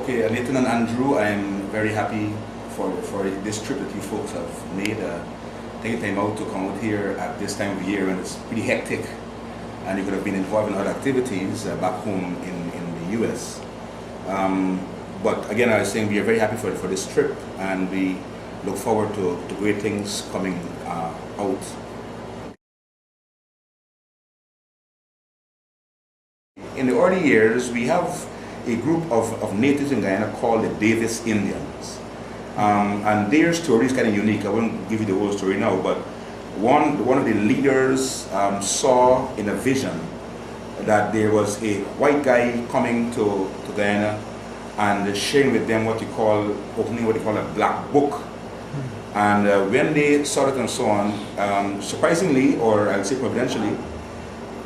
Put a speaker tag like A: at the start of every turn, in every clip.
A: Okay, Nathan and Andrew, I'm very happy for this trip that you folks have made. Taking time out to come out here at this time of year when it's pretty hectic and you could have been involved in other activities back home in the US. But again, I was saying we are very happy for this trip, and we look forward to great things coming out. In the early years, we have a group of natives in Guyana called the Davis Indians. And their story is kind of unique. I won't give you the whole story now, but one of the leaders saw in a vision that there was a white guy coming to Guyana and sharing with them opening what they call a black book. And when they saw it and so on, surprisingly, or I'll say providentially,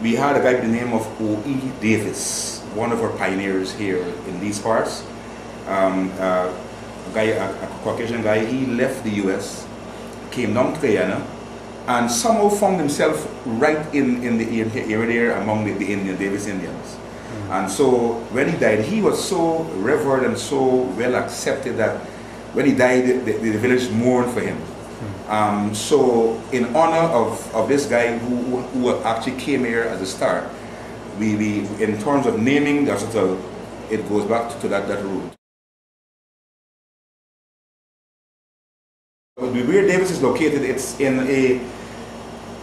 A: we had a guy by the name of O.E. Davis, one of our pioneers here in these parts. A Caucasian guy. He left the US, came down to Guyana, and somehow found himself right in the area there among the Davis Indians. And so when he died, he was so revered and so well accepted that when he died, the village mourned for him. So in honor of this guy who actually came here as a star, we in terms of naming the hospital, it goes back to that route. Where Davis is located, it's in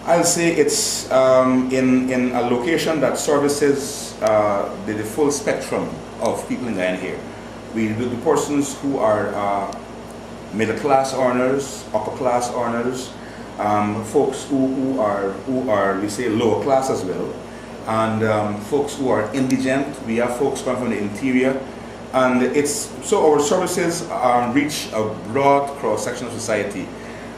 A: I'll say it's in a location that services the full spectrum of people in Guyana here. We do the persons who are middle class earners, upper class earners, folks who are we say lower class as well, and folks who are indigent. We have folks coming from the interior, and so our services reach a broad cross section of society,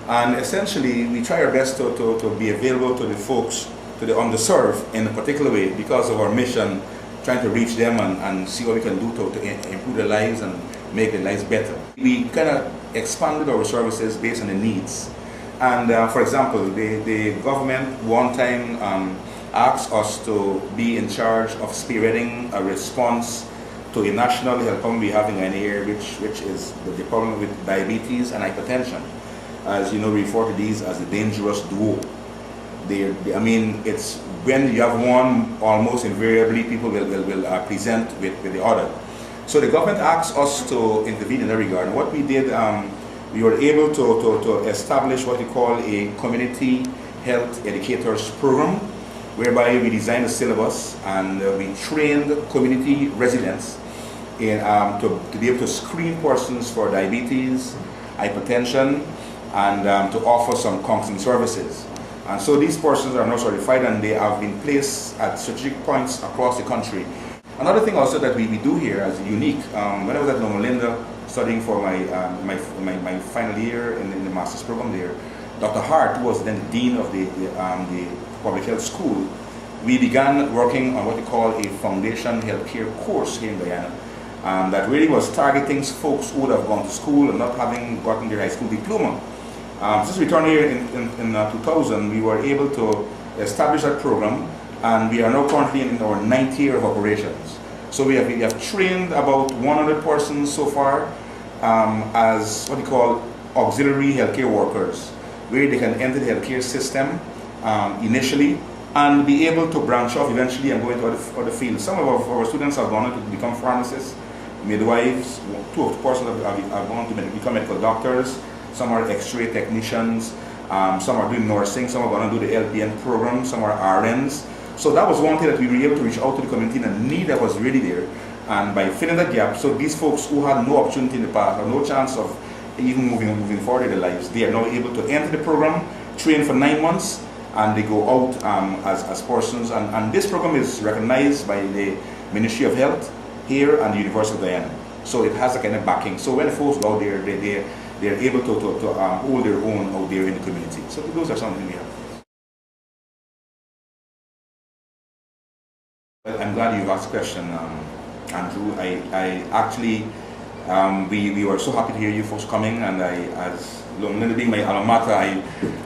A: and essentially we try our best to be available to the folks, to the underserved in a particular way because of our mission, trying to reach them and see what we can do to improve their lives and make their lives better. We kind of expanded our services based on the needs. And for example, the government one time asked us to be in charge of spearheading a response to a national health problem we have in Guyana here, which is the problem with diabetes and hypertension. As you know, we refer to these as the dangerous duo. I mean, it's when you have one, almost invariably people will present with the other. So the government asked us to intervene in that regard. And what we did, we were able to establish what we call a community health educators program, whereby we designed a syllabus and we trained community residents to be able to screen persons for diabetes, hypertension, and to offer some counseling services. And so these persons are now certified, and they have been placed at strategic points across the country. Another thing also that we do here as unique, when I was at Loma Linda studying for my final year in the master's program there, Dr. Hart, who was then the dean of the public health school, we began working on what we call a foundation healthcare course here in Guyana. That really was targeting folks who would have gone to school and not having gotten their high school diploma. Since we returned here in 2000, we were able to establish that program, and we are now currently in our 9th year of operations. So we have trained about 100 persons so far as what we call auxiliary healthcare workers, where they can enter the healthcare system initially and be able to branch off eventually and go into other fields. Some of our students have gone on to become pharmacists, midwives. 2 of the persons have gone to become medical doctors. Some are X-ray technicians, some are doing nursing, some are going to do the LPN program, some are RNs. So that was one thing that we were able to reach out to the community, and the need that was really there. And by filling that gap, so these folks who had no opportunity in the past, or no chance of even moving forward in their lives, they are now able to enter the program, train for 9 months, and they go out as persons. And this program is recognized by the Ministry of Health here and the University of Guyana. So it has a kind of backing. So when the folks go out there, they're able to hold their own out there in the community. So those are something we have. I'm glad you asked the question, Andrew. I actually, we were so happy to hear you folks coming, and as Loma Linda being my alma mater,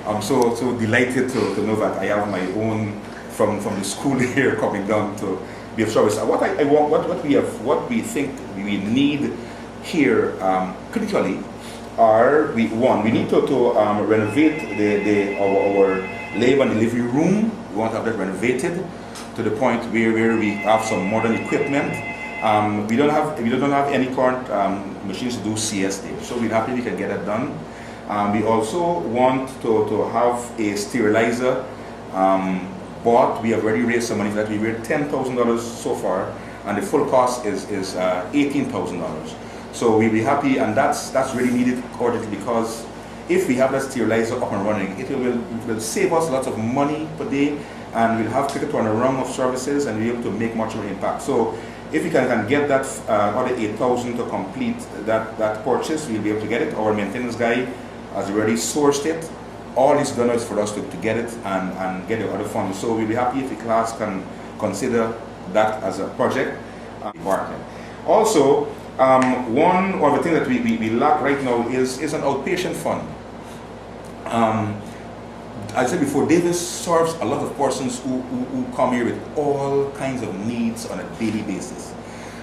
A: I'm so delighted to know that I have my own from the school here coming down to be of service. What we think we need here critically are, we need to renovate our labor and delivery room. We want to have that renovated to the point where we have some modern equipment. We don't have any current machines to do CS there, so we're happy we can get that done. We also want to have a sterilizer bought. We have already raised some money for that. We raised $10,000 so far, and the full cost is $18,000. So we'll be happy, and that's really needed urgently, because if we have that sterilizer up and running, it will save us lots of money per day, and we'll have quicker turnaround of services and be able to make much more impact. So if we can get that other $8,000 to complete that purchase, we'll be able to get it. Our maintenance guy has already sourced it. All it's done is for us to get it and get the other funds. So we'll be happy if the class can consider that as a project partner. Also, one of the things that we lack right now is an outpatient fund. I said before, Davis serves a lot of persons who come here with all kinds of needs on a daily basis.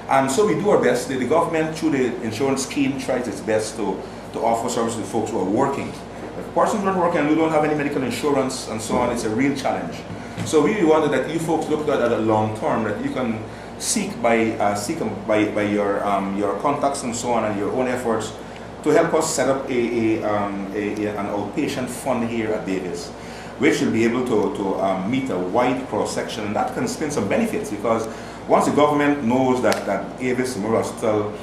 A: And so we do our best. The government, through the insurance scheme, tries its best to offer services to folks who are working. If persons aren't working and who don't have any medical insurance and so on, it's a real challenge. So we wanted that you folks look at it long term, that you can seek by your contacts and so on, and your own efforts, to help us set up an outpatient fund here at Davis, which will be able to meet a wide cross section, and that can spin some benefits, because once the government knows that Davis Memorial Hospital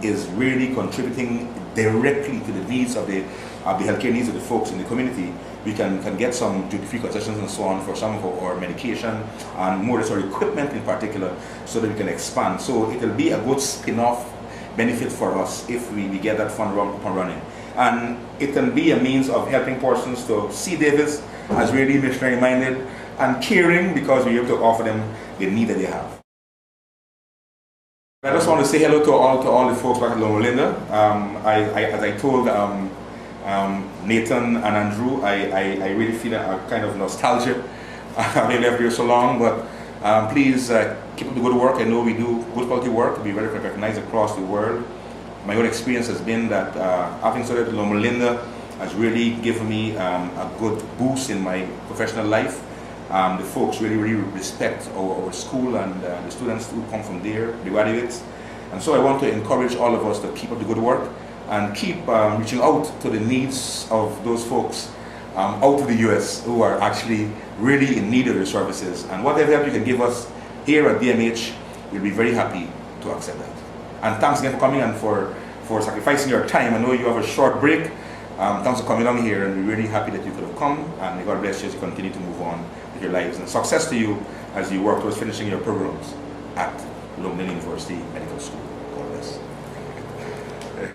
A: is really contributing directly to the needs of the healthcare needs of the folks in the community, we can get some duty-free concessions and so on for some of our medication and more our equipment in particular, so that we can expand. So it will be a good spin-off benefit for us if we get that fund up and running. And it can be a means of helping persons to see Davis as really missionary-minded and caring, because we're able to offer them the need that they have. I just want to say hello to all the folks back at Loma Linda. As I told Nathan and Andrew, I really feel a kind of nostalgia having left here so long, but please keep up the good work. I know we do good quality work. We're very recognized across the world. My own experience has been that having studied at Loma Linda has really given me a good boost in my professional life. The folks really respect our school and the students who come from there, the graduates. And so I want to encourage all of us to keep up the good work and keep reaching out to the needs of those folks out of the US who are actually really in need of your services. And whatever help you can give us here at DMH, we'll be very happy to accept that. And thanks again for coming and for sacrificing your time. I know you have a short break. Thanks for coming along here, and we're really happy that you could have come, and may God bless you as you continue to move on with your lives. And success to you as you work towards finishing your programs at Loma Linda University Medical School. God bless.